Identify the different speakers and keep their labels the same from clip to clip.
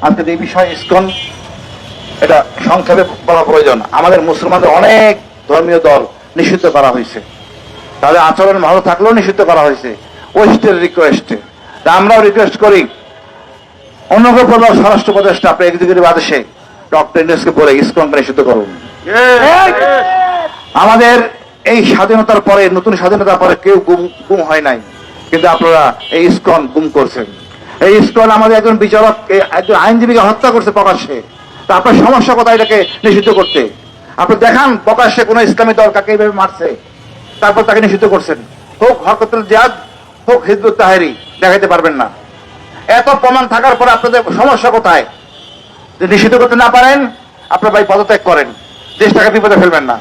Speaker 1: আজকে এই বিষয়ে ইসকন এটা সংক্ষেপে বলা প্রয়োজন। আমাদের মুসলমানদের অনেক ধর্মীয় দল নিষিদ্ধ করা হয়েছে, তাদের আচরণ ভালো থাকলেও নিষিদ্ধ করা হয়েছে ওয়েস্টের রিকোয়েস্টে। আমরাও রিকোয়েস্ট করি অনুগ্রহপূর্বক স্বরাষ্ট্র উপদেষ্টা আপনি এক্সিকিউটিভ আদেশে ডক্টর ইউনূসকে বলে ইসকনকে নিষিদ্ধ করুন। আমাদের এই স্বাধীনতার পরে, নতুন স্বাধীনতার পরে কেউ গুম হয় নাই, কিন্তু আপনারা এই ইসকন গুম করছেন। এই ইসকন আমাদের একজন বিচারক, একজন আইনজীবীকে হত্যা করছে প্রকাশ্যে। তা আপনার সমস্যা কোথায় এটাকে নিষিদ্ধ করতে? আপনি দেখান প্রকাশ্যে কোন ইসলামী দল কাকে এইভাবে মারছে, তারপর তাকে নিষিদ্ধ করছেন। হোক হরকতুল জিহাদ, হোক হিজবুত তাহরী, দেখাইতে পারবেন না। এত প্রমাণ থাকার পরে আপনাদের সমস্যা কোথায়? যদি নিষিদ্ধ করতে না পারেন, আপনার ভাই পদত্যাগ করেন, দেশটাকে বিপদে ফেলবেন না।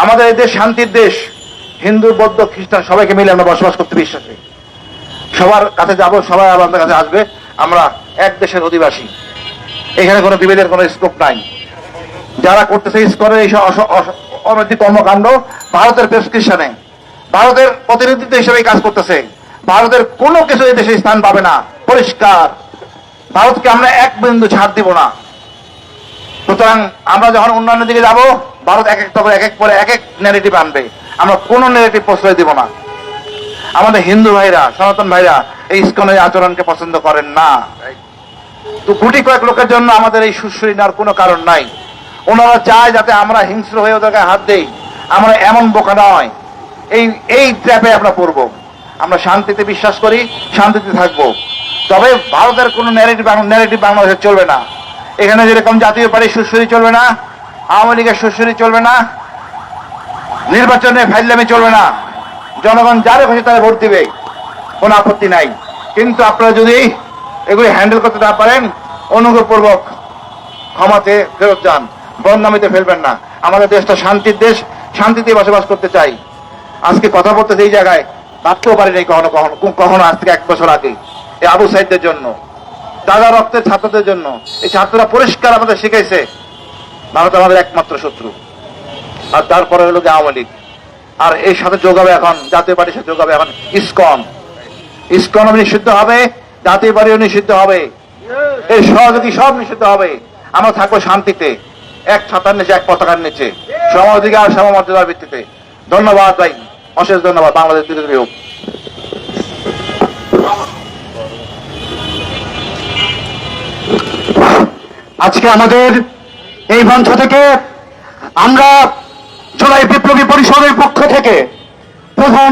Speaker 1: আমাদের এই দেশ শান্তির দেশ, হিন্দু বৌদ্ধ খ্রিস্টান সবাইকে মিলে আমরা বসবাস করতে বিশ্বাসী। সবার কাছে যাব, সবাই আমাদের কাছে আসবে। আমরা এক দেশের অধিবাসী, এখানে কোনো বিভেদের কোনো স্কোপ নাই। যারা করতেছে ইসকনের এই অনৈতিক কর্মকাণ্ড ভারতের প্রেসক্রিপশনে, ভারতের প্রতিনিধিত্ব হিসেবে কাজ করতেছে। ভারতের কোনো কিছু এই দেশে স্থান পাবে না, পরিষ্কার। ভারতকে আমরা এক বিন্দু ছাড় দিব না। সুতরাং আমরা যখন উন্নয়নের দিকে যাব, ভারত এক এক পরে এক এক ন্যারেটিভ আনবে, আমরা কোন ন্যারেটিভ প্রশ্রয় দিব না। আমাদের হিন্দু ভাইরা, সনাতন ভাইরা এই ইসকনের আচরণকে পছন্দ করেন না। তো গুটি কয়েক লোকের জন্য আমাদের এই সুশ্রী নেওয়ার কোনো কারণ নাই। ওনারা চায় যাতে আমরা হিংস্র হয়ে ওদেরকে হাত দেই। আমরা এমন বোকা নয়, এই ট্র্যাপে আমরা পড়ব। আমরা শান্তিতে বিশ্বাস করি, শান্তিতে থাকবো। তবে ভারতের কোন ন্যারেটিভ বাংলাদেশে চলবে না। এখানে যেরকম জাতীয় পার্টির সুশ্রী চলবে না, আওয়ামী লীগের সুশ্রী চলবে না, নির্বাচনে ফাইজলামি চলবে না। জনগণ যারে খুশি তারা ভোট দিবে, কোনো আপত্তি নাই। কিন্তু আপনারা যদি এগুলি হ্যান্ডেল করতে না পারেন, অনুগ্রহপূর্বক ক্ষমাতে ফেরত যান, বদনামিতে ফেলবেন না। আমাদের দেশটা শান্তির দেশ, শান্তিতে বসবাস করতে চাই। আজকে কথা বলতে এই জায়গায় ভাবতেও পারি নাই কখনো আজ থেকে 1 বছর আগে এই আবু সাইদদের জন্য, দাদা রক্তের ছাত্রদের জন্য। এই ছাত্ররা পরিষ্কার আমাদের শিখাইছে ভারত আমাদের একমাত্র শত্রু, আর তারপরে হলো আওয়ামী লীগ। আর এর সাথে যোগাবে এখন জাতীয় পার্টির সাথে যোগাবে এখন ইসকন। ইসকনও নিষিদ্ধ হবে, জাতীয় পার্টিও নিষিদ্ধ হবে, এই সহযোগী সব নিষিদ্ধ হবে। আমরা থাকবো শান্তিতে, এক ছাতার নিচে, এক পতাকার নিচে, সম অধিকার সমমর্যাদার ভিত্তিতে। ধন্যবাদ ভাই, অশেষ ধন্যবাদ। বাংলাদেশ দীর্ঘজীবী হোক।
Speaker 2: আজকে আমাদের এই মঞ্চ থেকে আমরা জুলাই বিপ্লবী পরিষদের পক্ষ থেকে প্রধান